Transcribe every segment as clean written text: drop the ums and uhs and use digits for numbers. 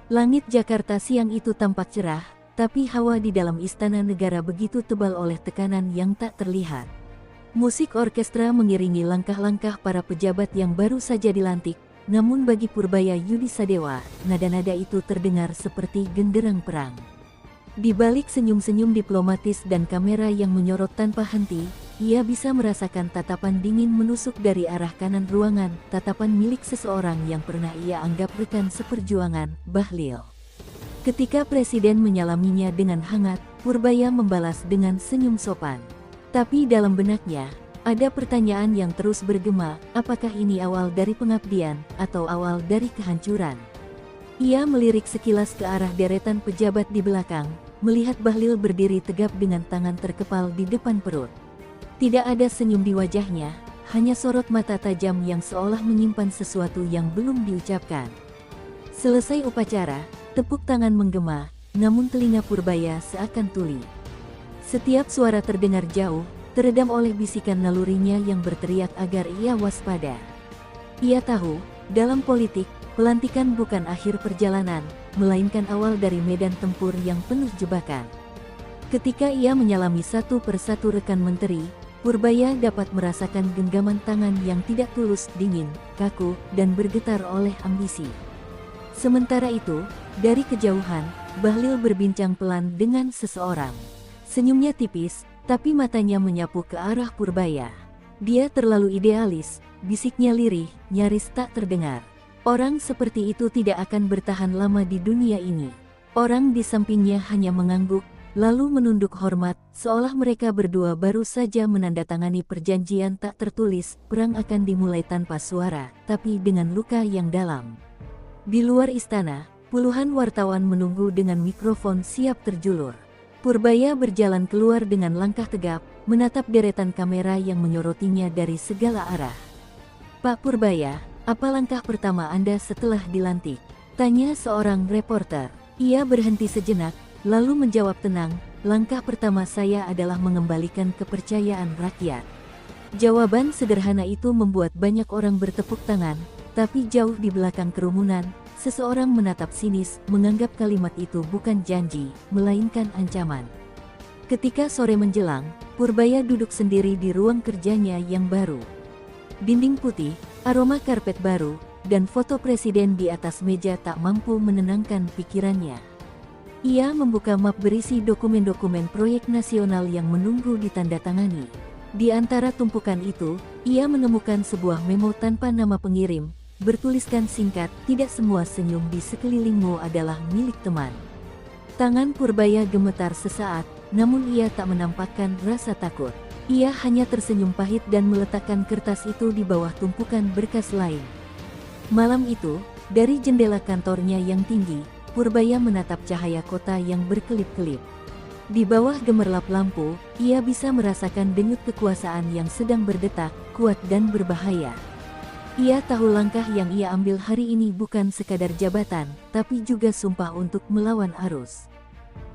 Langit Jakarta siang itu tampak cerah, tapi hawa di dalam istana negara begitu tebal oleh tekanan yang tak terlihat. Musik orkestra mengiringi langkah-langkah para pejabat yang baru saja dilantik, namun bagi Purbaya Yudisadewa, nada-nada itu terdengar seperti genderang perang. Di balik senyum-senyum diplomatis dan kamera yang menyorot tanpa henti, ia bisa merasakan tatapan dingin menusuk dari arah kanan ruangan, tatapan milik seseorang yang pernah ia anggap rekan seperjuangan, Bahlil. Ketika Presiden menyalaminya dengan hangat, Purbaya membalas dengan senyum sopan. Tapi dalam benaknya, ada pertanyaan yang terus bergema, apakah ini awal dari pengabdian, atau awal dari kehancuran? Ia melirik sekilas ke arah deretan pejabat di belakang, melihat Bahlil berdiri tegap dengan tangan terkepal di depan perut. Tidak ada senyum di wajahnya, hanya sorot mata tajam yang seolah menyimpan sesuatu yang belum diucapkan. Selesai upacara, tepuk tangan menggema, namun telinga Purbaya seakan tuli. Setiap suara terdengar jauh, teredam oleh bisikan nalurinya yang berteriak agar ia waspada. Ia tahu, dalam politik, pelantikan bukan akhir perjalanan, melainkan awal dari medan tempur yang penuh jebakan. Ketika ia menyalami satu persatu rekan menteri, Purbaya dapat merasakan genggaman tangan yang tidak tulus, dingin, kaku, dan bergetar oleh ambisi. Sementara itu, dari kejauhan, Bahlil berbincang pelan dengan seseorang. Senyumnya tipis, tapi matanya menyapu ke arah Purbaya. Dia terlalu idealis, bisiknya lirih, nyaris tak terdengar. Orang seperti itu tidak akan bertahan lama di dunia ini. Orang di sampingnya hanya mengangguk, lalu menunduk hormat, seolah mereka berdua baru saja menandatangani perjanjian tak tertulis, perang akan dimulai tanpa suara, tapi dengan luka yang dalam. Di luar istana, puluhan wartawan menunggu dengan mikrofon siap terjulur. Purbaya berjalan keluar dengan langkah tegap, menatap deretan kamera yang menyorotinya dari segala arah. "Pak Purbaya, apa langkah pertama Anda setelah dilantik?" tanya seorang reporter. Ia berhenti sejenak, lalu menjawab tenang, "Langkah pertama saya adalah mengembalikan kepercayaan rakyat." Jawaban sederhana itu membuat banyak orang bertepuk tangan, tapi jauh di belakang kerumunan, seseorang menatap sinis, menganggap kalimat itu bukan janji, melainkan ancaman. Ketika sore menjelang, Purbaya duduk sendiri di ruang kerjanya yang baru. Dinding putih, aroma karpet baru, dan foto presiden di atas meja tak mampu menenangkan pikirannya. Ia membuka map berisi dokumen-dokumen proyek nasional yang menunggu ditandatangani. Di antara tumpukan itu, ia menemukan sebuah memo tanpa nama pengirim, bertuliskan singkat, "Tidak semua senyum di sekelilingmu adalah milik teman." Tangan Purbaya gemetar sesaat, namun ia tak menampakkan rasa takut. Ia hanya tersenyum pahit dan meletakkan kertas itu di bawah tumpukan berkas lain. Malam itu, dari jendela kantornya yang tinggi, Purbaya menatap cahaya kota yang berkelip-kelip. Di bawah gemerlap lampu, ia bisa merasakan denyut kekuasaan yang sedang berdetak, kuat dan berbahaya. Ia tahu langkah yang ia ambil hari ini bukan sekadar jabatan, tapi juga sumpah untuk melawan arus.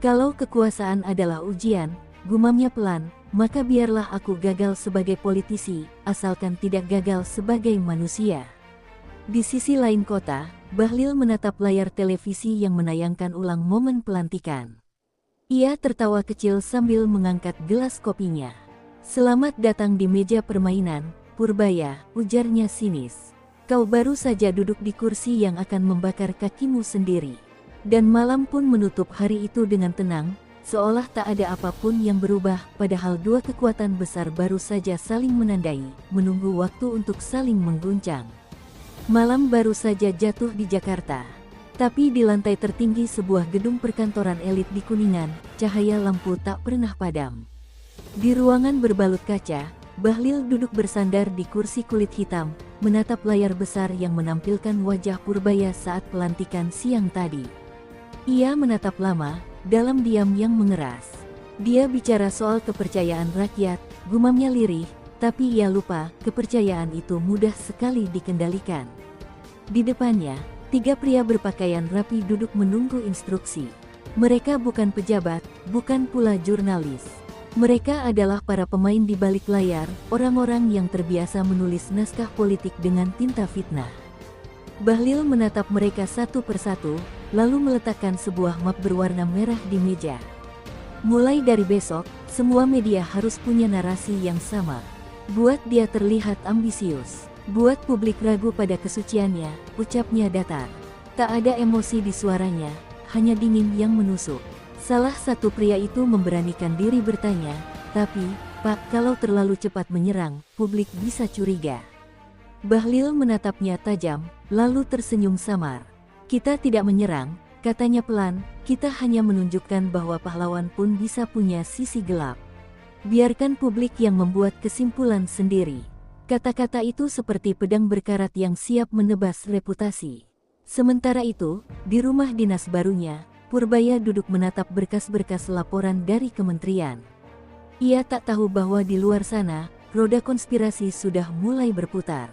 "Kalau kekuasaan adalah ujian," gumamnya pelan, "maka biarlah aku gagal sebagai politisi, asalkan tidak gagal sebagai manusia." Di sisi lain kota, Bahlil menatap layar televisi yang menayangkan ulang momen pelantikan. Ia tertawa kecil sambil mengangkat gelas kopinya. "Selamat datang di meja permainan, Purbaya," ujarnya sinis. "Kau baru saja duduk di kursi yang akan membakar kakimu sendiri." Dan malam pun menutup hari itu dengan tenang, seolah tak ada apapun yang berubah, padahal dua kekuatan besar baru saja saling menandai, menunggu waktu untuk saling mengguncang. Malam baru saja jatuh di Jakarta. Tapi di lantai tertinggi sebuah gedung perkantoran elit di Kuningan, cahaya lampu tak pernah padam. Di ruangan berbalut kaca, Bahlil duduk bersandar di kursi kulit hitam, menatap layar besar yang menampilkan wajah Purbaya saat pelantikan siang tadi. Ia menatap lama, dalam diam yang mengeras. Dia bicara soal kepercayaan rakyat, gumamnya lirih, tapi ia lupa, kepercayaan itu mudah sekali dikendalikan. Di depannya, 3 pria berpakaian rapi duduk menunggu instruksi. Mereka bukan pejabat, bukan pula jurnalis. Mereka adalah para pemain di balik layar, orang-orang yang terbiasa menulis naskah politik dengan tinta fitnah. Bahlil menatap mereka satu persatu, lalu meletakkan sebuah map berwarna merah di meja. Mulai dari besok, semua media harus punya narasi yang sama. Buat dia terlihat ambisius. Buat publik ragu pada kesuciannya, ucapnya datar. Tak ada emosi di suaranya, hanya dingin yang menusuk. Salah satu pria itu memberanikan diri bertanya, tapi, Pak, kalau terlalu cepat menyerang, publik bisa curiga. Bahlil menatapnya tajam, lalu tersenyum samar. Kita tidak menyerang, katanya pelan, kita hanya menunjukkan bahwa pahlawan pun bisa punya sisi gelap. Biarkan publik yang membuat kesimpulan sendiri. Kata-kata itu seperti pedang berkarat yang siap menebas reputasi. Sementara itu, di rumah dinas barunya, Purbaya duduk menatap berkas-berkas laporan dari kementerian. Ia tak tahu bahwa di luar sana, roda konspirasi sudah mulai berputar.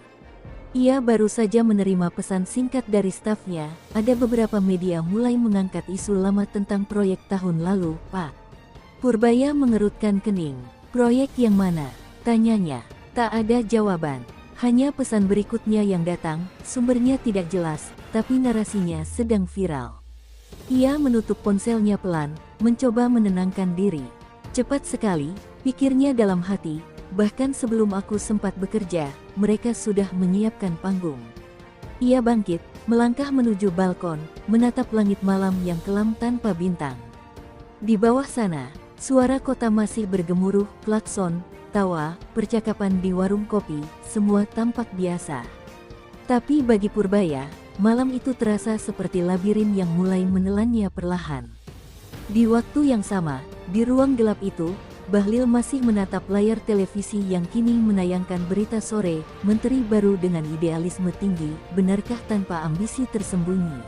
Ia baru saja menerima pesan singkat dari stafnya, ada beberapa media mulai mengangkat isu lama tentang proyek tahun lalu, Pak. Purbaya mengerutkan kening. Proyek yang mana? Tanyanya. Tak ada jawaban. Hanya pesan berikutnya yang datang, sumbernya tidak jelas, tapi narasinya sedang viral. Ia menutup ponselnya pelan, mencoba menenangkan diri. Cepat sekali, pikirnya dalam hati, bahkan sebelum aku sempat bekerja, mereka sudah menyiapkan panggung. Ia bangkit, melangkah menuju balkon, menatap langit malam yang kelam tanpa bintang. Di bawah sana, suara kota masih bergemuruh, klakson, tawa, percakapan di warung kopi, semua tampak biasa. Tapi bagi Purbaya, malam itu terasa seperti labirin yang mulai menelannya perlahan. Di waktu yang sama, di ruang gelap itu, Bahlil masih menatap layar televisi yang kini menayangkan berita sore, menteri baru dengan idealisme tinggi, benarkah tanpa ambisi tersembunyi.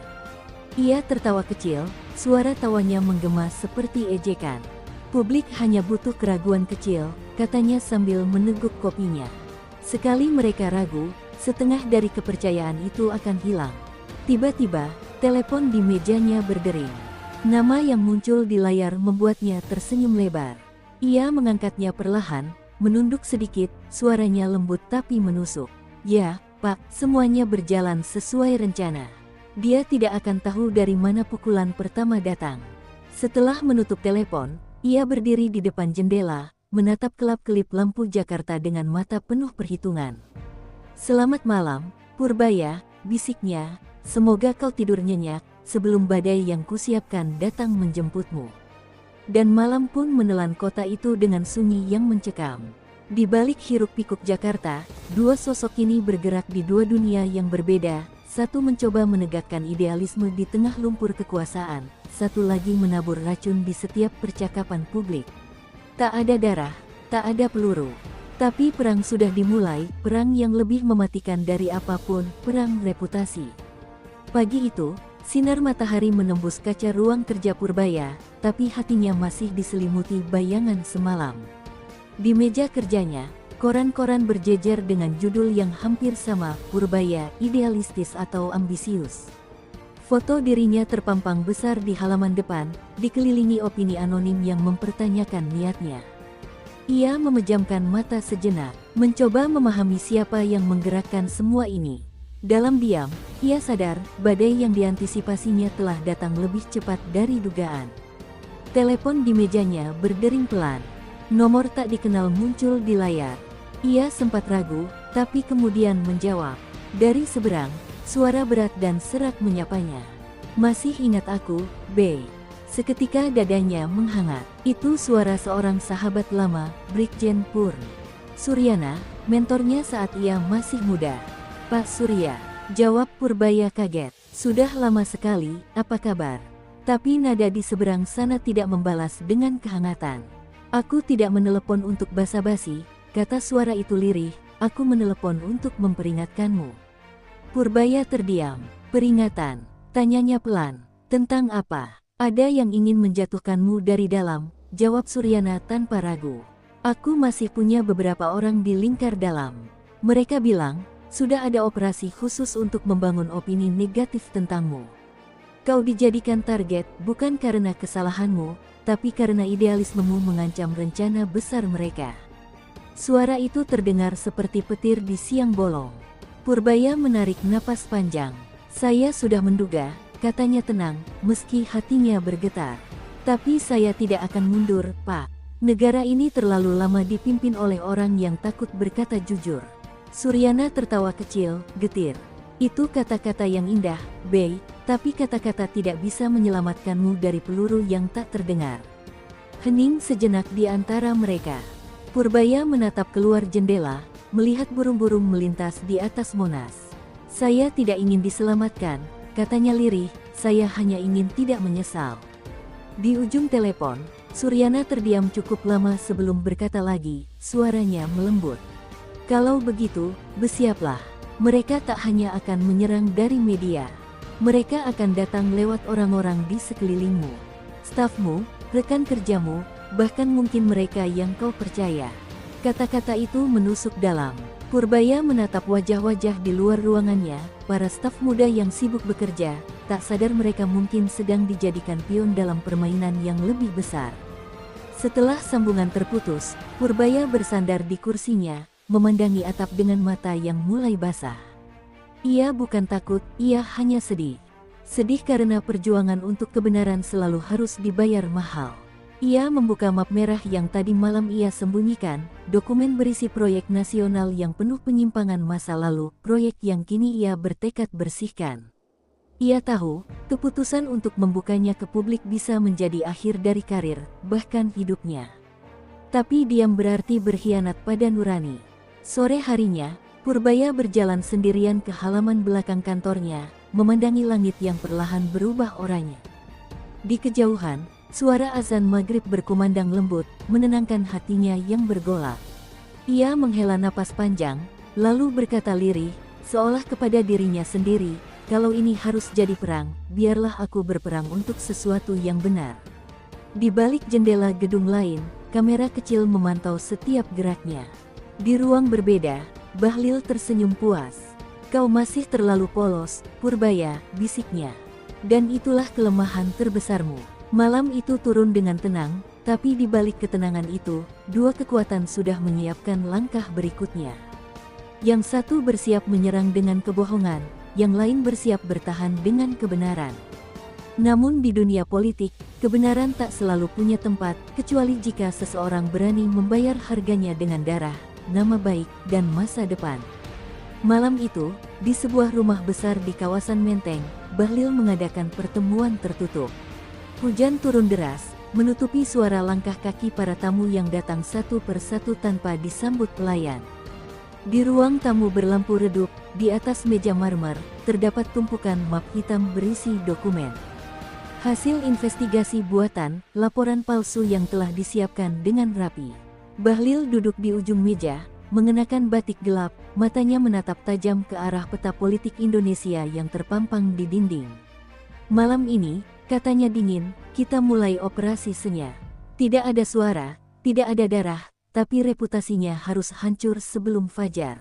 Ia tertawa kecil, suara tawanya menggema seperti ejekan. Publik hanya butuh keraguan kecil, katanya sambil meneguk kopinya. Sekali mereka ragu, setengah dari kepercayaan itu akan hilang. Tiba-tiba, telepon di mejanya berdering. Nama yang muncul di layar membuatnya tersenyum lebar. Ia mengangkatnya perlahan, menunduk sedikit, suaranya lembut tapi menusuk. Ya, Pak, semuanya berjalan sesuai rencana. Dia tidak akan tahu dari mana pukulan pertama datang. Setelah menutup telepon, ia berdiri di depan jendela, menatap kelap-kelip lampu Jakarta dengan mata penuh perhitungan. Selamat malam, Purbaya, bisiknya, semoga kau tidur nyenyak, sebelum badai yang kusiapkan datang menjemputmu. Dan malam pun menelan kota itu dengan sunyi yang mencekam. Di balik hiruk-pikuk Jakarta, dua sosok ini bergerak di dua dunia yang berbeda, satu mencoba menegakkan idealisme di tengah lumpur kekuasaan, satu lagi menabur racun di setiap percakapan publik. Tak ada darah, tak ada peluru. Tapi perang sudah dimulai, perang yang lebih mematikan dari apapun, perang reputasi. Pagi itu, sinar matahari menembus kaca ruang kerja Purbaya, tapi hatinya masih diselimuti bayangan semalam. Di meja kerjanya, koran-koran berjejer dengan judul yang hampir sama, Purbaya, idealistis atau ambisius. Foto dirinya terpampang besar di halaman depan, dikelilingi opini anonim yang mempertanyakan niatnya. Ia memejamkan mata sejenak, mencoba memahami siapa yang menggerakkan semua ini. Dalam diam, ia sadar badai yang diantisipasinya telah datang lebih cepat dari dugaan. Telepon di mejanya berdering pelan. Nomor tak dikenal muncul di layar. Ia sempat ragu, tapi kemudian menjawab. Dari seberang, suara berat dan serak menyapanya. Masih ingat aku, B. Seketika dadanya menghangat. Itu suara seorang sahabat lama, Brigjen Purn Suryana, mentornya saat ia masih muda. Pak Surya, jawab Purbaya kaget. Sudah lama sekali, apa kabar? Tapi nada di seberang sana tidak membalas dengan kehangatan. Aku tidak menelepon untuk basa-basi, kata suara itu lirih, aku menelepon untuk memperingatkanmu. Purbaya terdiam. Peringatan, tanyanya pelan. Tentang apa? Ada yang ingin menjatuhkanmu dari dalam, jawab Suryana tanpa ragu. Aku masih punya beberapa orang di lingkar dalam. Mereka bilang, sudah ada operasi khusus untuk membangun opini negatif tentangmu. Kau dijadikan target bukan karena kesalahanmu, tapi karena idealismemu mengancam rencana besar mereka. Suara itu terdengar seperti petir di siang bolong. Purbaya menarik napas panjang. Saya sudah menduga, katanya tenang, meski hatinya bergetar. Tapi saya tidak akan mundur, Pak. Negara ini terlalu lama dipimpin oleh orang yang takut berkata jujur. Suryana tertawa kecil, getir. Itu kata-kata yang indah, Bey, tapi kata-kata tidak bisa menyelamatkanmu dari peluru yang tak terdengar. Hening sejenak di antara mereka. Purbaya menatap keluar jendela, melihat burung-burung melintas di atas Monas. Saya tidak ingin diselamatkan, katanya lirih, saya hanya ingin tidak menyesal. Di ujung telepon, Suryana terdiam cukup lama sebelum berkata lagi, suaranya melembut. Kalau begitu, bersiaplah. Mereka tak hanya akan menyerang dari media. Mereka akan datang lewat orang-orang di sekelilingmu. Stafmu, rekan kerjamu, bahkan mungkin mereka yang kau percaya. Kata-kata itu menusuk dalam. Purbaya menatap wajah-wajah di luar ruangannya, para staf muda yang sibuk bekerja, tak sadar mereka mungkin sedang dijadikan pion dalam permainan yang lebih besar. Setelah sambungan terputus, Purbaya bersandar di kursinya, memandangi atap dengan mata yang mulai basah. Ia bukan takut, ia hanya sedih. Sedih karena perjuangan untuk kebenaran selalu harus dibayar mahal. Ia membuka map merah yang tadi malam ia sembunyikan, dokumen berisi proyek nasional yang penuh penyimpangan masa lalu, proyek yang kini ia bertekad bersihkan. Ia tahu, keputusan untuk membukanya ke publik bisa menjadi akhir dari karir, bahkan hidupnya. Tapi diam berarti berkhianat pada nurani. Sore harinya, Purbaya berjalan sendirian ke halaman belakang kantornya, memandangi langit yang perlahan berubah oranye. Di kejauhan, suara azan maghrib berkumandang lembut, menenangkan hatinya yang bergolak. Ia menghela napas panjang, lalu berkata lirih, seolah kepada dirinya sendiri, kalau ini harus jadi perang, biarlah aku berperang untuk sesuatu yang benar. Di balik jendela gedung lain, kamera kecil memantau setiap geraknya. Di ruang berbeda, Bahlil tersenyum puas. Kau masih terlalu polos, Purbaya, bisiknya. Dan itulah kelemahan terbesarmu. Malam itu turun dengan tenang, tapi di balik ketenangan itu, dua kekuatan sudah menyiapkan langkah berikutnya. Yang satu bersiap menyerang dengan kebohongan, yang lain bersiap bertahan dengan kebenaran. Namun di dunia politik, kebenaran tak selalu punya tempat, kecuali jika seseorang berani membayar harganya dengan darah, nama baik, dan masa depan. Malam itu, di sebuah rumah besar di kawasan Menteng, Bahlil mengadakan pertemuan tertutup. Hujan turun deras, menutupi suara langkah kaki para tamu yang datang satu persatu tanpa disambut pelayan. Di ruang tamu berlampu redup, di atas meja marmer, terdapat tumpukan map hitam berisi dokumen. Hasil investigasi buatan, laporan palsu yang telah disiapkan dengan rapi. Bahlil duduk di ujung meja, mengenakan batik gelap, matanya menatap tajam ke arah peta politik Indonesia yang terpampang di dinding. Malam ini, katanya dingin, kita mulai operasi Senya. Tidak ada suara, tidak ada darah, tapi reputasinya harus hancur sebelum fajar.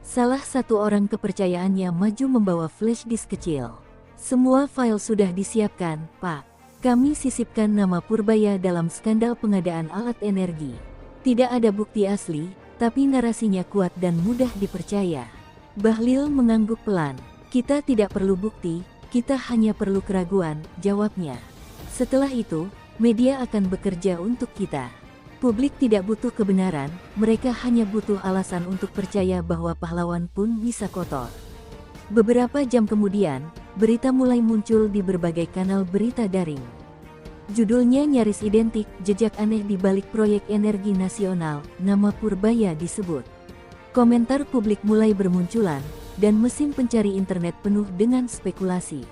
Salah satu orang kepercayaannya maju membawa flash disk kecil. Semua file sudah disiapkan, Pak. Kami sisipkan nama Purbaya dalam skandal pengadaan alat energi. Tidak ada bukti asli, tapi narasinya kuat dan mudah dipercaya. Bahlil mengangguk pelan. Kita tidak perlu bukti, kita hanya perlu keraguan, jawabnya. Setelah itu, media akan bekerja untuk kita. Publik tidak butuh kebenaran, mereka hanya butuh alasan untuk percaya bahwa pahlawan pun bisa kotor. Beberapa jam kemudian, berita mulai muncul di berbagai kanal berita daring. Judulnya nyaris identik, jejak aneh di balik proyek energi nasional, nama Purbaya disebut. Komentar publik mulai bermunculan, dan mesin pencari internet penuh dengan spekulasi.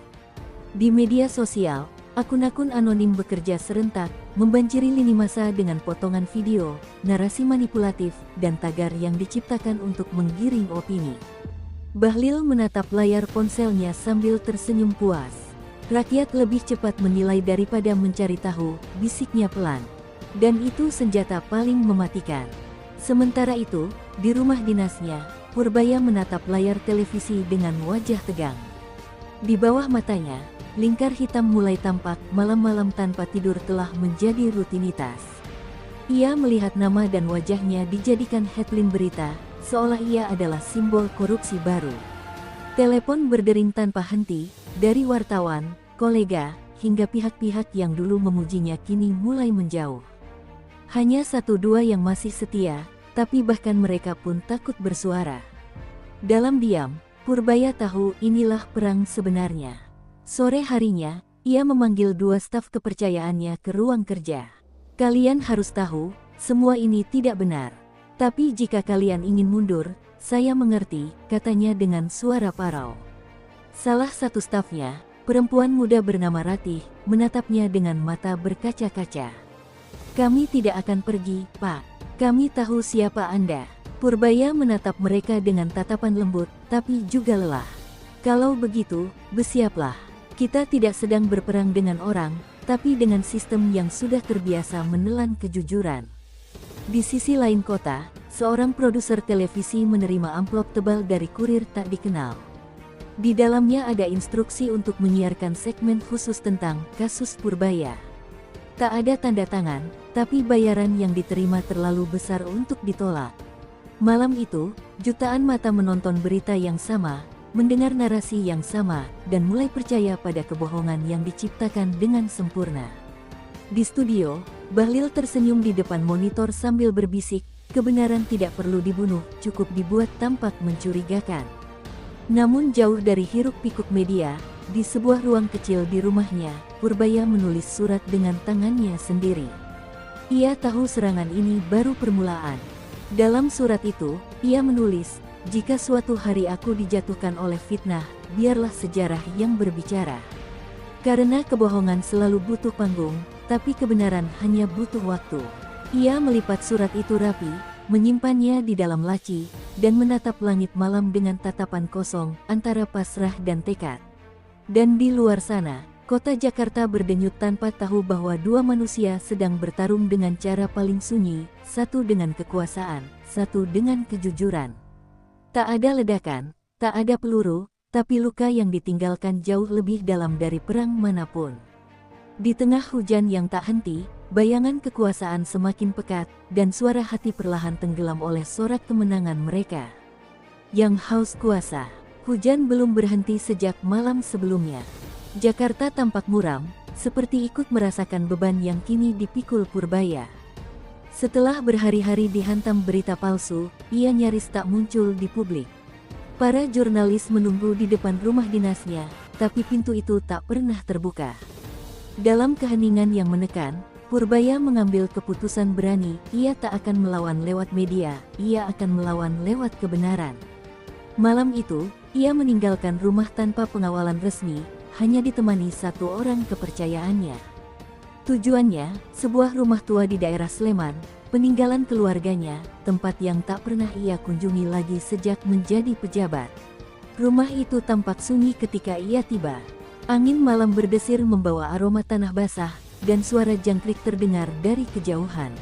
Di media sosial, akun-akun anonim bekerja serentak, membanjiri lini masa dengan potongan video, narasi manipulatif, dan tagar yang diciptakan untuk menggiring opini. Bahlil menatap layar ponselnya sambil tersenyum puas. Rakyat lebih cepat menilai daripada mencari tahu, bisiknya pelan. Dan itu senjata paling mematikan. Sementara itu, di rumah dinasnya, Purbaya menatap layar televisi dengan wajah tegang. Di bawah matanya, lingkar hitam mulai tampak, malam-malam tanpa tidur telah menjadi rutinitas. Ia melihat nama dan wajahnya dijadikan headline berita, seolah ia adalah simbol korupsi baru. Telepon berdering tanpa henti, dari wartawan, kolega, hingga pihak-pihak yang dulu memujinya kini mulai menjauh. Hanya satu dua yang masih setia, tapi bahkan mereka pun takut bersuara. Dalam diam, Purbaya tahu inilah perang sebenarnya. Sore harinya, ia memanggil dua staf kepercayaannya ke ruang kerja. Kalian harus tahu, semua ini tidak benar. Tapi jika kalian ingin mundur, saya mengerti, katanya dengan suara parau. Salah satu stafnya, perempuan muda bernama Ratih, menatapnya dengan mata berkaca-kaca. Kami tidak akan pergi, Pak. Kami tahu siapa Anda. Purbaya menatap mereka dengan tatapan lembut, tapi juga lelah. Kalau begitu, bersiaplah. Kita tidak sedang berperang dengan orang, tapi dengan sistem yang sudah terbiasa menelan kejujuran. Di sisi lain kota, seorang produser televisi menerima amplop tebal dari kurir tak dikenal. Di dalamnya ada instruksi untuk menyiarkan segmen khusus tentang kasus Purbaya. Tak ada tanda tangan, tapi bayaran yang diterima terlalu besar untuk ditolak. Malam itu, jutaan mata menonton berita yang sama, mendengar narasi yang sama, dan mulai percaya pada kebohongan yang diciptakan dengan sempurna. Di studio, Bahlil tersenyum di depan monitor sambil berbisik, kebenaran tidak perlu dibunuh, cukup dibuat tampak mencurigakan. Namun jauh dari hiruk-pikuk media, di sebuah ruang kecil di rumahnya, Purbaya menulis surat dengan tangannya sendiri. Ia tahu serangan ini baru permulaan. Dalam surat itu, ia menulis, "Jika suatu hari aku dijatuhkan oleh fitnah, biarlah sejarah yang berbicara. Karena kebohongan selalu butuh panggung, tapi kebenaran hanya butuh waktu." Ia melipat surat itu rapi, menyimpannya di dalam laci, dan menatap langit malam dengan tatapan kosong, antara pasrah dan tekad. Dan di luar sana, kota Jakarta berdenyut tanpa tahu bahwa dua manusia sedang bertarung dengan cara paling sunyi, satu dengan kekuasaan, satu dengan kejujuran. Tak ada ledakan, tak ada peluru, tapi luka yang ditinggalkan jauh lebih dalam dari perang manapun. Di tengah hujan yang tak henti, bayangan kekuasaan semakin pekat, dan suara hati perlahan tenggelam oleh sorak kemenangan mereka. Yang haus kuasa. Hujan belum berhenti sejak malam sebelumnya. Jakarta tampak muram, seperti ikut merasakan beban yang kini dipikul Purbaya. Setelah berhari-hari dihantam berita palsu, ia nyaris tak muncul di publik. Para jurnalis menunggu di depan rumah dinasnya, tapi pintu itu tak pernah terbuka. Dalam keheningan yang menekan, Purbaya mengambil keputusan berani, ia tak akan melawan lewat media, ia akan melawan lewat kebenaran. Malam itu, ia meninggalkan rumah tanpa pengawalan resmi, hanya ditemani satu orang kepercayaannya. Tujuannya, sebuah rumah tua di daerah Sleman, peninggalan keluarganya, tempat yang tak pernah ia kunjungi lagi sejak menjadi pejabat. Rumah itu tampak sunyi ketika ia tiba. Angin malam berdesir membawa aroma tanah basah, dan suara jangkrik terdengar dari kejauhan.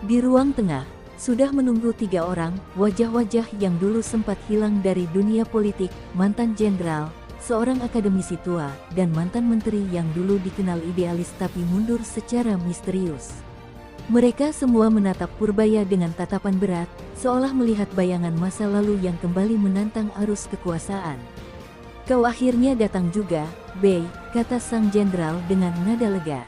Di ruang tengah, sudah menunggu 3 orang, wajah-wajah yang dulu sempat hilang dari dunia politik, mantan jenderal, seorang akademisi tua, dan mantan menteri yang dulu dikenal idealis tapi mundur secara misterius. Mereka semua menatap Purbaya dengan tatapan berat, seolah melihat bayangan masa lalu yang kembali menantang arus kekuasaan. "Kau akhirnya datang juga, Bey," kata sang jenderal dengan nada lega.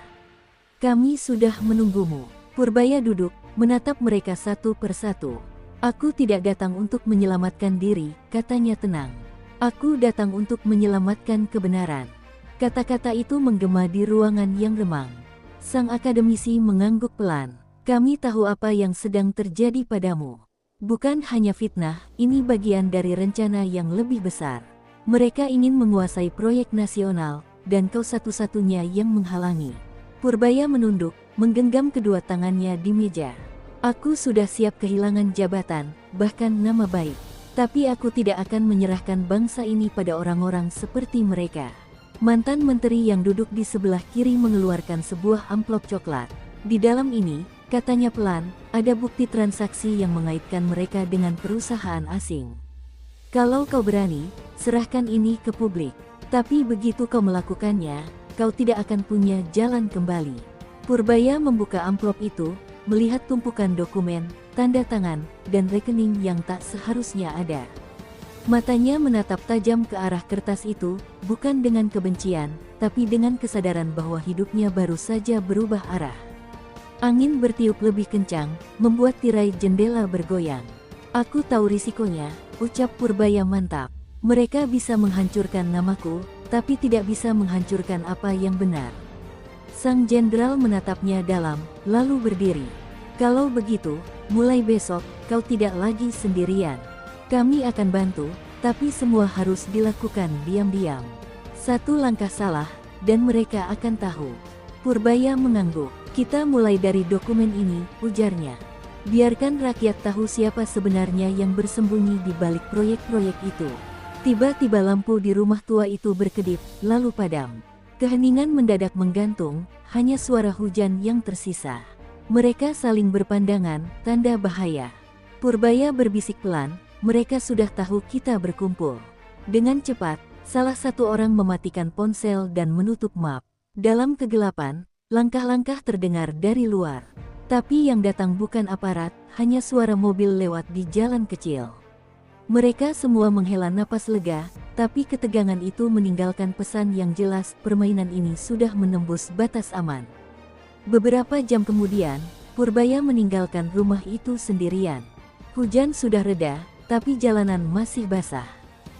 "Kami sudah menunggumu." Purbaya duduk, menatap mereka satu persatu. "Aku tidak datang untuk menyelamatkan diri," katanya tenang. "Aku datang untuk menyelamatkan kebenaran." Kata-kata itu menggema di ruangan yang remang. Sang akademisi mengangguk pelan. "Kami tahu apa yang sedang terjadi padamu. Bukan hanya fitnah, ini bagian dari rencana yang lebih besar. Mereka ingin menguasai proyek nasional, dan kau satu-satunya yang menghalangi." Purbaya menunduk, menggenggam kedua tangannya di meja. "Aku sudah siap kehilangan jabatan, bahkan nama baik. Tapi aku tidak akan menyerahkan bangsa ini pada orang-orang seperti mereka." Mantan menteri yang duduk di sebelah kiri mengeluarkan sebuah amplop coklat. Di dalam ini, katanya pelan, ada bukti transaksi yang mengaitkan mereka dengan perusahaan asing. "Kalau kau berani, serahkan ini ke publik. Tapi begitu kau melakukannya, kau tidak akan punya jalan kembali." Purbaya membuka amplop itu, melihat tumpukan dokumen, tanda tangan, dan rekening yang tak seharusnya ada. Matanya menatap tajam ke arah kertas itu, bukan dengan kebencian, tapi dengan kesadaran bahwa hidupnya baru saja berubah arah. Angin bertiup lebih kencang, membuat tirai jendela bergoyang. Aku tahu risikonya, ucap Purbaya mantap. Mereka bisa menghancurkan namaku, tapi tidak bisa menghancurkan apa yang benar. Sang jenderal menatapnya dalam, lalu berdiri. Kalau begitu, mulai besok, kau tidak lagi sendirian. Kami akan bantu, tapi semua harus dilakukan diam-diam. Satu langkah salah, dan mereka akan tahu. Purbaya mengangguk. Kita mulai dari dokumen ini, ujarnya. Biarkan rakyat tahu siapa sebenarnya yang bersembunyi di balik proyek-proyek itu. Tiba-tiba lampu di rumah tua itu berkedip, lalu padam. Keheningan mendadak menggantung, hanya suara hujan yang tersisa. Mereka saling berpandangan, tanda bahaya. Purbaya berbisik pelan, mereka sudah tahu kita berkumpul. Dengan cepat, salah satu orang mematikan ponsel dan menutup map. Dalam kegelapan, langkah-langkah terdengar dari luar. Tapi yang datang bukan aparat, hanya suara mobil lewat di jalan kecil. Mereka semua menghela napas lega, tapi ketegangan itu meninggalkan pesan yang jelas, permainan ini sudah menembus batas aman. Beberapa jam kemudian, Purbaya meninggalkan rumah itu sendirian. Hujan sudah reda, tapi jalanan masih basah.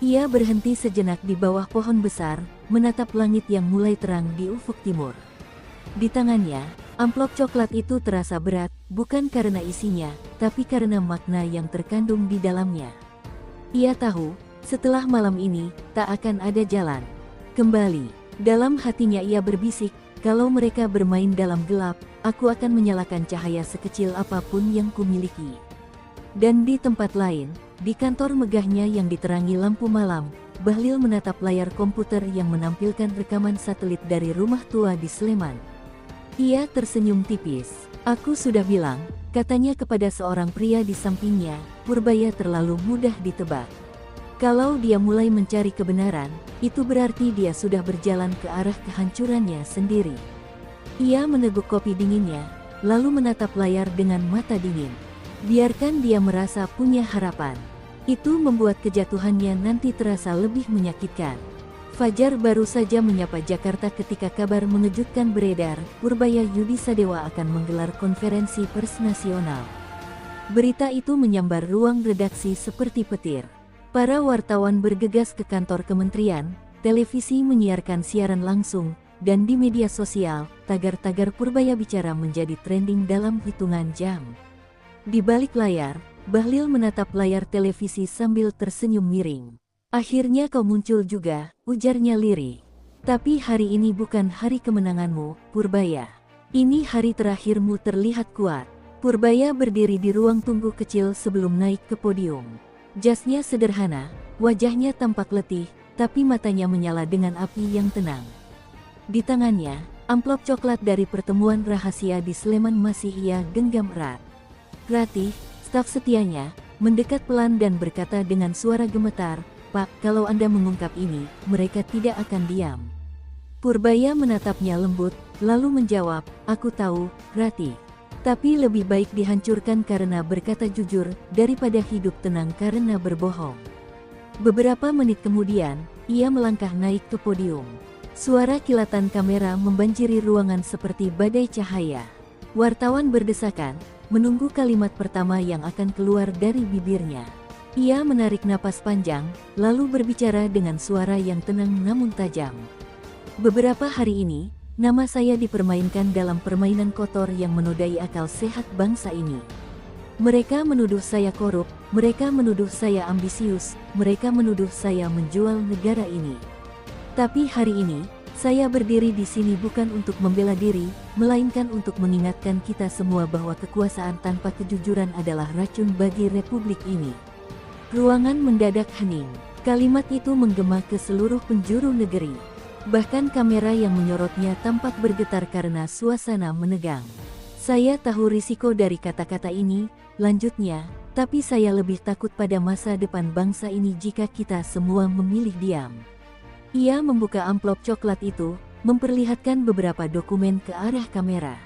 Ia berhenti sejenak di bawah pohon besar, menatap langit yang mulai terang di ufuk timur. Di tangannya, amplop coklat itu terasa berat, bukan karena isinya, tapi karena makna yang terkandung di dalamnya. Ia tahu, setelah malam ini, tak akan ada jalan kembali. Dalam hatinya ia berbisik, kalau mereka bermain dalam gelap, aku akan menyalakan cahaya sekecil apapun yang kumiliki. Dan di tempat lain, di kantor megahnya yang diterangi lampu malam, Bahlil menatap layar komputer yang menampilkan rekaman satelit dari rumah tua di Sleman. Ia tersenyum tipis. Aku sudah bilang, katanya kepada seorang pria di sampingnya, Purbaya terlalu mudah ditebak. Kalau dia mulai mencari kebenaran, itu berarti dia sudah berjalan ke arah kehancurannya sendiri. Ia meneguk kopi dinginnya, lalu menatap layar dengan mata dingin. Biarkan dia merasa punya harapan. Itu membuat kejatuhannya nanti terasa lebih menyakitkan. Fajar baru saja menyapa Jakarta ketika kabar mengejutkan beredar, Purbaya Yudisadewa akan menggelar konferensi pers nasional. Berita itu menyambar ruang redaksi seperti petir. Para wartawan bergegas ke kantor kementerian, televisi menyiarkan siaran langsung, dan di media sosial, tagar-tagar Purbaya bicara menjadi trending dalam hitungan jam. Di balik layar, Bahlil menatap layar televisi sambil tersenyum miring. Akhirnya kau muncul juga, ujarnya lirih. Tapi hari ini bukan hari kemenanganmu, Purbaya. Ini hari terakhirmu terlihat kuat. Purbaya berdiri di ruang tunggu kecil sebelum naik ke podium. Jasnya sederhana, wajahnya tampak letih, tapi matanya menyala dengan api yang tenang. Di tangannya, amplop coklat dari pertemuan rahasia di Sleman masih ia genggam erat. Ratih, staf setianya, mendekat pelan dan berkata dengan suara gemetar, "Pak, kalau Anda mengungkap ini, mereka tidak akan diam." Purbaya menatapnya lembut, lalu menjawab, "Aku tahu, Ratih. Tapi lebih baik dihancurkan karena berkata jujur, daripada hidup tenang karena berbohong." Beberapa menit kemudian, ia melangkah naik ke podium. Suara kilatan kamera membanjiri ruangan seperti badai cahaya. Wartawan berdesakan, menunggu kalimat pertama yang akan keluar dari bibirnya. Ia menarik napas panjang, lalu berbicara dengan suara yang tenang namun tajam. "Beberapa hari ini, nama saya dipermainkan dalam permainan kotor yang menodai akal sehat bangsa ini. Mereka menuduh saya korup, mereka menuduh saya ambisius, mereka menuduh saya menjual negara ini. Tapi hari ini, saya berdiri di sini bukan untuk membela diri, melainkan untuk mengingatkan kita semua bahwa kekuasaan tanpa kejujuran adalah racun bagi republik ini." Ruangan mendadak hening. Kalimat itu menggema ke seluruh penjuru negeri. Bahkan kamera yang menyorotnya tampak bergetar karena suasana menegang. "Saya tahu risiko dari kata-kata ini," lanjutnya, "tapi saya lebih takut pada masa depan bangsa ini jika kita semua memilih diam." Ia membuka amplop coklat itu, memperlihatkan beberapa dokumen ke arah kamera.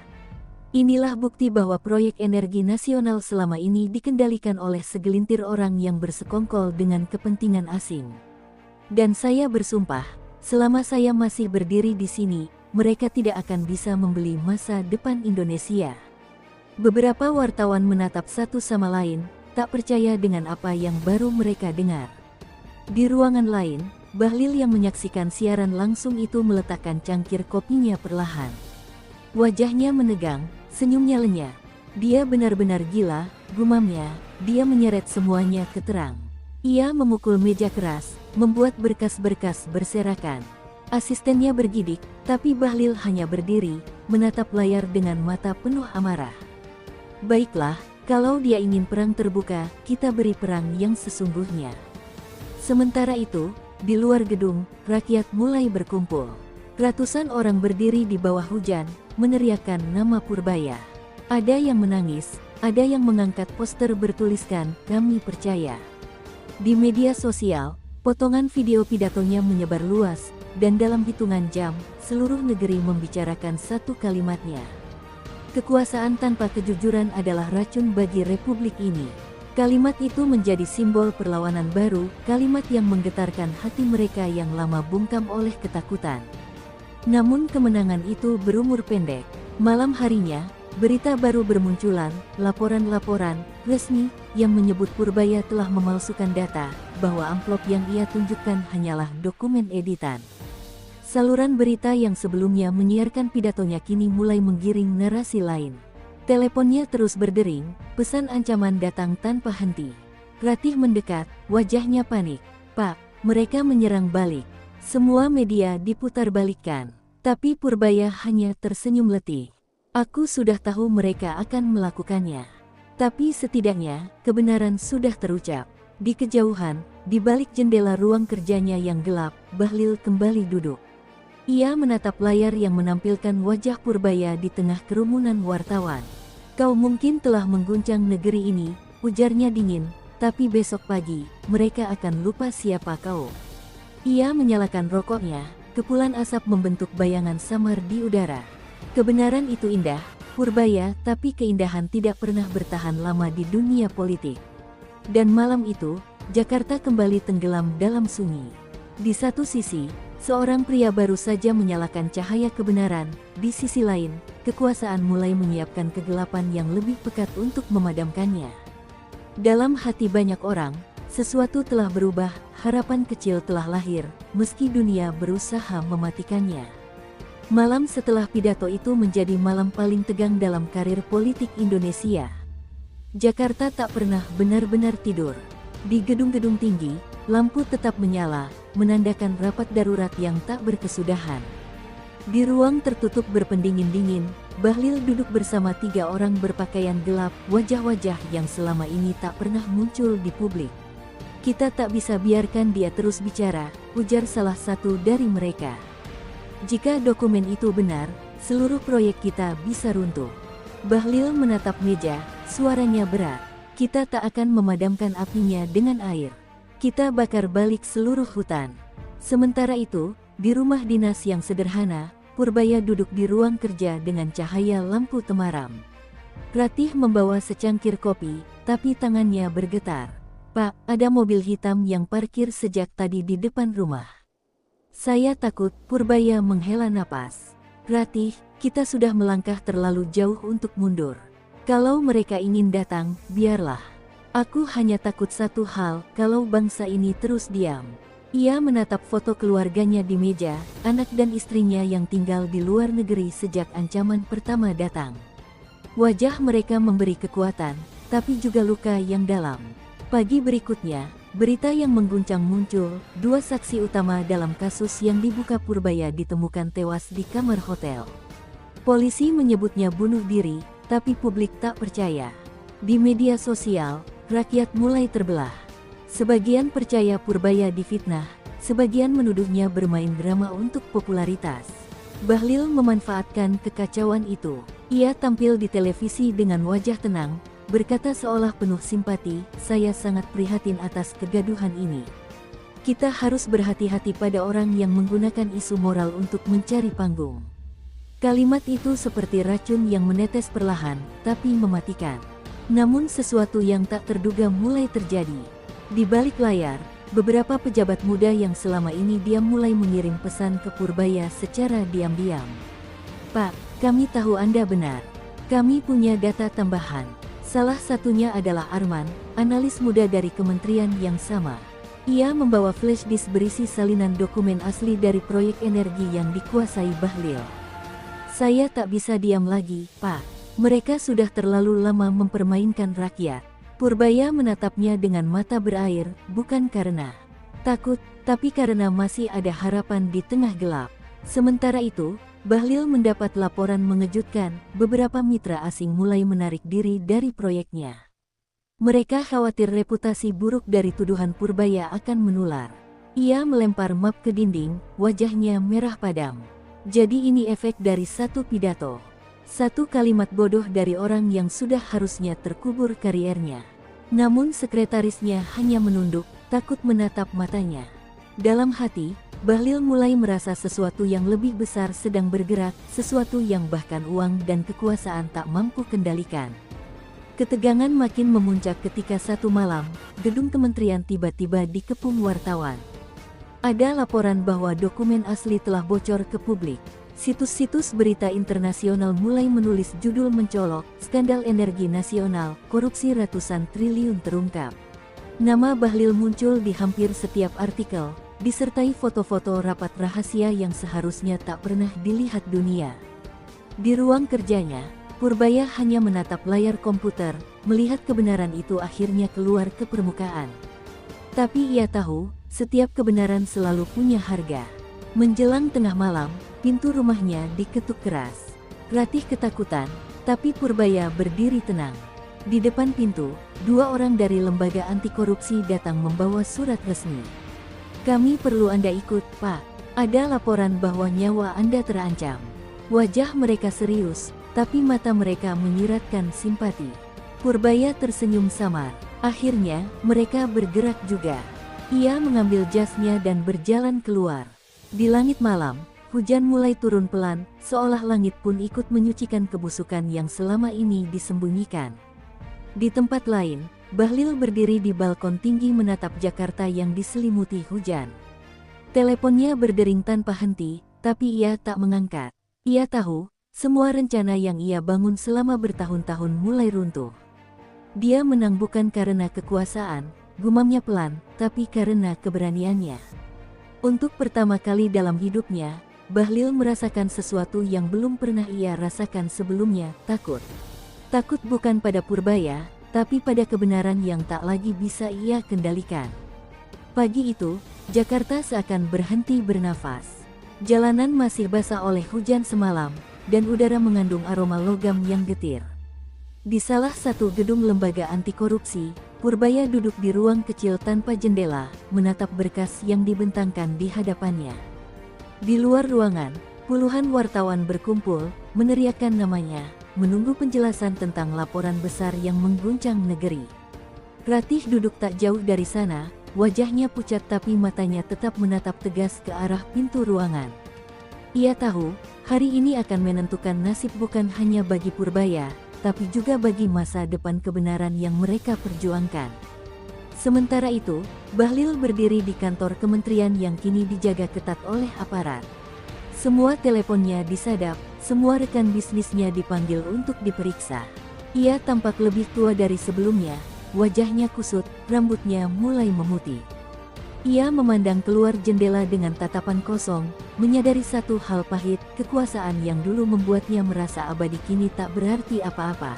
Inilah bukti bahwa proyek energi nasional selama ini dikendalikan oleh segelintir orang yang bersekongkol dengan kepentingan asing. Dan saya bersumpah, selama saya masih berdiri di sini, mereka tidak akan bisa membeli masa depan Indonesia. Beberapa wartawan menatap satu sama lain, tak percaya dengan apa yang baru mereka dengar. Di ruangan lain, Bahlil yang menyaksikan siaran langsung itu meletakkan cangkir kopinya perlahan. Wajahnya menegang, senyumnya lenyap. Dia benar-benar gila, gumamnya, dia menyeret semuanya ke terang. Ia memukul meja keras, membuat berkas-berkas berserakan. Asistennya bergidik, tapi Bahlil hanya berdiri, menatap layar dengan mata penuh amarah. Baiklah, kalau dia ingin perang terbuka, kita beri perang yang sesungguhnya. Sementara itu, di luar gedung, rakyat mulai berkumpul. Ratusan orang berdiri di bawah hujan, meneriakkan nama Purbaya. Ada yang menangis, ada yang mengangkat poster bertuliskan, "Kami percaya." Di media sosial, potongan video pidatonya menyebar luas, dan dalam hitungan jam, seluruh negeri membicarakan satu kalimatnya. Kekuasaan tanpa kejujuran adalah racun bagi republik ini. Kalimat itu menjadi simbol perlawanan baru, kalimat yang menggetarkan hati mereka yang lama bungkam oleh ketakutan. Namun kemenangan itu berumur pendek. Malam harinya, berita baru bermunculan, laporan-laporan resmi yang menyebut Purbaya telah memalsukan data, bahwa amplop yang ia tunjukkan hanyalah dokumen editan. Saluran berita yang sebelumnya menyiarkan pidatonya kini mulai menggiring narasi lain. Teleponnya terus berdering, pesan ancaman datang tanpa henti. Ratih mendekat, wajahnya panik. "Pak, mereka menyerang balik." Semua media diputarbalikkan, tapi Purbaya hanya tersenyum letih. "Aku sudah tahu mereka akan melakukannya. Tapi setidaknya, kebenaran sudah terucap." Di kejauhan, di balik jendela ruang kerjanya yang gelap, Bahlil kembali duduk. Ia menatap layar yang menampilkan wajah Purbaya di tengah kerumunan wartawan. "Kau mungkin telah mengguncang negeri ini," ujarnya dingin, "tapi besok pagi, mereka akan lupa siapa kau." Ia menyalakan rokoknya, kepulan asap membentuk bayangan samar di udara. Kebenaran itu indah, Purbaya, tapi keindahan tidak pernah bertahan lama di dunia politik. Dan malam itu, Jakarta kembali tenggelam dalam sunyi. Di satu sisi, seorang pria baru saja menyalakan cahaya kebenaran, di sisi lain, kekuasaan mulai menyiapkan kegelapan yang lebih pekat untuk memadamkannya. Dalam hati banyak orang, sesuatu telah berubah, harapan kecil telah lahir, meski dunia berusaha mematikannya. Malam setelah pidato itu menjadi malam paling tegang dalam karir politik Indonesia. Jakarta tak pernah benar-benar tidur. Di gedung-gedung tinggi, lampu tetap menyala, menandakan rapat darurat yang tak berkesudahan. Di ruang tertutup berpendingin-dingin, Bahlil duduk bersama 3 orang berpakaian gelap, wajah-wajah yang selama ini tak pernah muncul di publik. "Kita tak bisa biarkan dia terus bicara," ujar salah satu dari mereka. "Jika dokumen itu benar, seluruh proyek kita bisa runtuh." Bahlil menatap meja, suaranya berat. "Kita tak akan memadamkan apinya dengan air. Kita bakar balik seluruh hutan." Sementara itu, di rumah dinas yang sederhana, Purbaya duduk di ruang kerja dengan cahaya lampu temaram. Ratih membawa secangkir kopi, tapi tangannya bergetar. "Pak, ada mobil hitam yang parkir sejak tadi di depan rumah." "Saya takut," Purbaya menghela napas. "Ratih, kita sudah melangkah terlalu jauh untuk mundur. Kalau mereka ingin datang, biarlah. Aku hanya takut satu hal, kalau bangsa ini terus diam." Ia menatap foto keluarganya di meja, anak dan istrinya yang tinggal di luar negeri sejak ancaman pertama datang. Wajah mereka memberi kekuatan, tapi juga luka yang dalam. Pagi berikutnya, berita yang mengguncang muncul, 2 saksi utama dalam kasus yang dibuka Purbaya ditemukan tewas di kamar hotel. Polisi menyebutnya bunuh diri, tapi publik tak percaya. Di media sosial, rakyat mulai terbelah. Sebagian percaya Purbaya difitnah, sebagian menuduhnya bermain drama untuk popularitas. Bahlil memanfaatkan kekacauan itu. Ia tampil di televisi dengan wajah tenang, berkata seolah penuh simpati, "Saya sangat prihatin atas kegaduhan ini. Kita harus berhati-hati pada orang yang menggunakan isu moral untuk mencari panggung." Kalimat itu seperti racun yang menetes perlahan, tapi mematikan. Namun sesuatu yang tak terduga mulai terjadi. Di balik layar, beberapa pejabat muda yang selama ini diam mulai mengirim pesan ke Purbaya secara diam-diam. Pak, kami tahu Anda benar. Kami punya data tambahan. Salah satunya adalah Arman, analis muda dari kementerian yang sama. Ia membawa flash disk berisi salinan dokumen asli dari proyek energi yang dikuasai Bahlil. Saya tak bisa diam lagi, Pak. Mereka sudah terlalu lama mempermainkan rakyat. Purbaya menatapnya dengan mata berair, bukan karena takut, tapi karena masih ada harapan di tengah gelap. Sementara itu, Bahlil mendapat laporan mengejutkan, beberapa mitra asing mulai menarik diri dari proyeknya. Mereka khawatir reputasi buruk dari tuduhan Purbaya akan menular. Ia melempar map ke dinding, wajahnya merah padam. Jadi ini efek dari satu pidato. Satu kalimat bodoh dari orang yang sudah harusnya terkubur kariernya. Namun sekretarisnya hanya menunduk, takut menatap matanya. Dalam hati, Bahlil mulai merasa sesuatu yang lebih besar sedang bergerak, sesuatu yang bahkan uang dan kekuasaan tak mampu kendalikan. Ketegangan makin memuncak ketika satu malam, gedung kementerian tiba-tiba dikepung wartawan. Ada laporan bahwa dokumen asli telah bocor ke publik. Situs-situs berita internasional mulai menulis judul mencolok, skandal energi nasional, korupsi ratusan triliun terungkap. Nama Bahlil muncul di hampir setiap artikel, disertai foto-foto rapat rahasia yang seharusnya tak pernah dilihat dunia. Di ruang kerjanya, Purbaya hanya menatap layar komputer, melihat kebenaran itu akhirnya keluar ke permukaan. Tapi ia tahu, setiap kebenaran selalu punya harga. Menjelang tengah malam, pintu rumahnya diketuk keras. Ratih ketakutan, tapi Purbaya berdiri tenang. Di depan pintu, dua orang dari lembaga anti korupsi datang membawa surat resmi. Kami perlu Anda ikut, Pak. Ada laporan bahwa nyawa Anda terancam. Wajah mereka serius, tapi mata mereka menyiratkan simpati. Purbaya tersenyum samar. Akhirnya, mereka bergerak juga. Ia mengambil jasnya dan berjalan keluar. Di langit malam, hujan mulai turun pelan, seolah langit pun ikut menyucikan kebusukan yang selama ini disembunyikan. Di tempat lain, Bahlil berdiri di balkon tinggi menatap Jakarta yang diselimuti hujan. Teleponnya berdering tanpa henti, tapi ia tak mengangkat. Ia tahu, semua rencana yang ia bangun selama bertahun-tahun mulai runtuh. Dia menang bukan karena kekuasaan, gumamnya pelan, tapi karena keberaniannya. Untuk pertama kali dalam hidupnya, Bahlil merasakan sesuatu yang belum pernah ia rasakan sebelumnya, takut. Takut bukan pada Purbaya, tapi pada kebenaran yang tak lagi bisa ia kendalikan. Pagi itu, Jakarta seakan berhenti bernafas. Jalanan masih basah oleh hujan semalam, dan udara mengandung aroma logam yang getir. Di salah satu gedung lembaga anti korupsi, Purbaya duduk di ruang kecil tanpa jendela, menatap berkas yang dibentangkan di hadapannya. Di luar ruangan, puluhan wartawan berkumpul, meneriakkan namanya, menunggu penjelasan tentang laporan besar yang mengguncang negeri. Ratih duduk tak jauh dari sana, wajahnya pucat tapi matanya tetap menatap tegas ke arah pintu ruangan. Ia tahu, hari ini akan menentukan nasib bukan hanya bagi Purbaya, tapi juga bagi masa depan kebenaran yang mereka perjuangkan. Sementara itu, Bahlil berdiri di kantor kementerian yang kini dijaga ketat oleh aparat. Semua teleponnya disadap, semua rekan bisnisnya dipanggil untuk diperiksa. Ia tampak lebih tua dari sebelumnya, wajahnya kusut, rambutnya mulai memutih. Ia memandang keluar jendela dengan tatapan kosong, menyadari satu hal pahit, kekuasaan yang dulu membuatnya merasa abadi kini tak berarti apa-apa.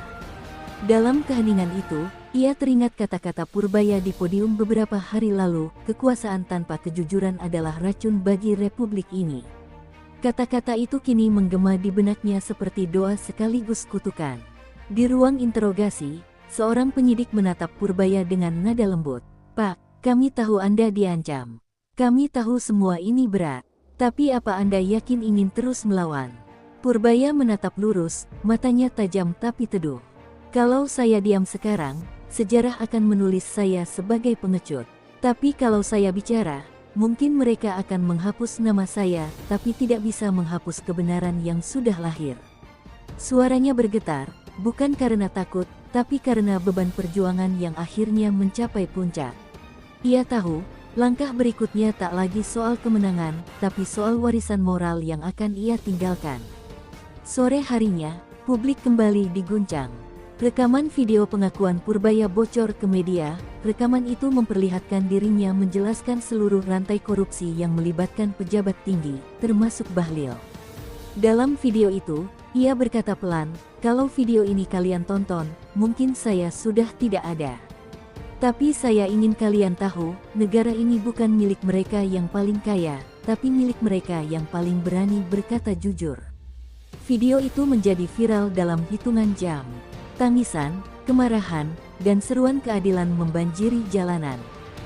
Dalam keheningan itu, ia teringat kata-kata Purbaya di podium beberapa hari lalu, kekuasaan tanpa kejujuran adalah racun bagi republik ini. Kata-kata itu kini menggema di benaknya seperti doa sekaligus kutukan. Di ruang interogasi, seorang penyidik menatap Purbaya dengan nada lembut. Pak, kami tahu Anda diancam. Kami tahu semua ini berat. Tapi apa Anda yakin ingin terus melawan? Purbaya menatap lurus, matanya tajam tapi teduh. Kalau saya diam sekarang, sejarah akan menulis saya sebagai pengecut. Tapi kalau saya bicara, Mungkin mereka akan menghapus nama saya, tapi tidak bisa menghapus kebenaran yang sudah lahir. Suaranya bergetar, bukan karena takut, tapi karena beban perjuangan yang akhirnya mencapai puncak. Ia tahu, langkah berikutnya tak lagi soal kemenangan, tapi soal warisan moral yang akan ia tinggalkan. Sore harinya, publik kembali diguncang. Rekaman video pengakuan Purbaya bocor ke media. Rekaman itu memperlihatkan dirinya menjelaskan seluruh rantai korupsi yang melibatkan pejabat tinggi, termasuk Bahlil. Dalam video itu, ia berkata pelan, "Kalau video ini kalian tonton, mungkin saya sudah tidak ada. Tapi saya ingin kalian tahu, negara ini bukan milik mereka yang paling kaya, tapi milik mereka yang paling berani berkata jujur." Video itu menjadi viral dalam hitungan jam. Tangisan, kemarahan, dan seruan keadilan membanjiri jalanan.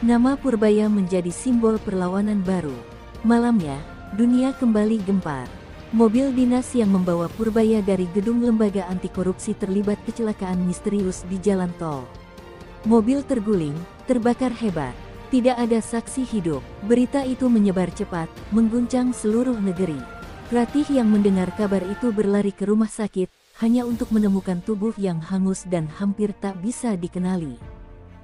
Nama Purbaya menjadi simbol perlawanan baru. Malamnya, dunia kembali gempar. Mobil dinas yang membawa Purbaya dari gedung lembaga anti korupsi terlibat kecelakaan misterius di jalan tol. Mobil terguling, terbakar hebat. Tidak ada saksi hidup. Berita itu menyebar cepat, mengguncang seluruh negeri. Ratih yang mendengar kabar itu berlari ke rumah sakit, hanya untuk menemukan tubuh yang hangus dan hampir tak bisa dikenali.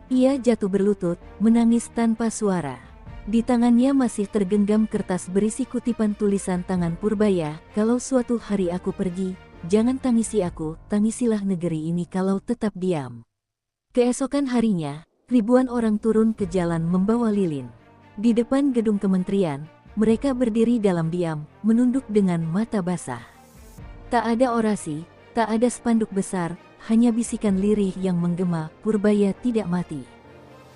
Ia jatuh berlutut, menangis tanpa suara. Di tangannya masih tergenggam kertas berisi kutipan tulisan tangan Purbaya, "Kalau suatu hari aku pergi, jangan tangisi aku, tangisilah negeri ini kalau tetap diam." Keesokan harinya, ribuan orang turun ke jalan membawa lilin. Di depan gedung kementerian, mereka berdiri dalam diam, menunduk dengan mata basah. Tak ada orasi, tak ada spanduk besar, hanya bisikan lirih yang menggema, "Purbaya tidak mati."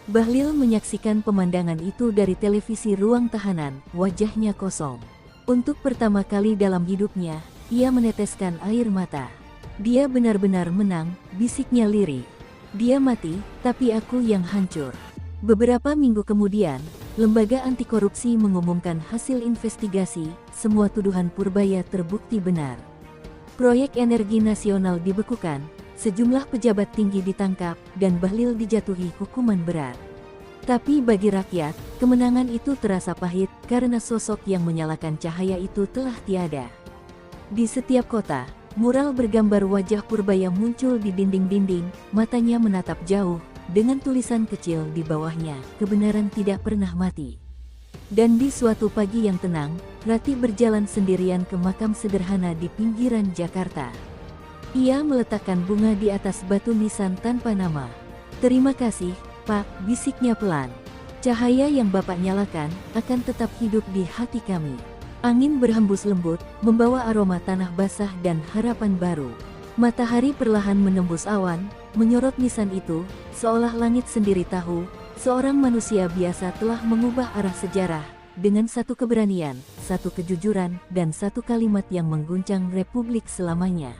Bahlil menyaksikan pemandangan itu dari televisi ruang tahanan, wajahnya kosong. Untuk pertama kali dalam hidupnya, ia meneteskan air mata. "Dia benar-benar menang," bisiknya lirih. "Dia mati, tapi aku yang hancur." Beberapa minggu kemudian, lembaga anti korupsi mengumumkan hasil investigasi, semua tuduhan Purbaya terbukti benar. Proyek energi nasional dibekukan, sejumlah pejabat tinggi ditangkap, dan Bahlil dijatuhi hukuman berat. Tapi bagi rakyat, kemenangan itu terasa pahit, karena sosok yang menyalakan cahaya itu telah tiada. Di setiap kota, mural bergambar wajah Purbaya muncul di dinding-dinding, matanya menatap jauh, dengan tulisan kecil di bawahnya, "Kebenaran tidak pernah mati." Dan di suatu pagi yang tenang, Ratih berjalan sendirian ke makam sederhana di pinggiran Jakarta. Ia meletakkan bunga di atas batu nisan tanpa nama. "Terima kasih, Pak," bisiknya pelan. "Cahaya yang Bapak nyalakan akan tetap hidup di hati kami." Angin berhembus lembut, membawa aroma tanah basah dan harapan baru. Matahari perlahan menembus awan, menyorot nisan itu, seolah langit sendiri tahu, seorang manusia biasa telah mengubah arah sejarah, dengan satu keberanian, satu kejujuran, dan satu kalimat yang mengguncang Republik selamanya.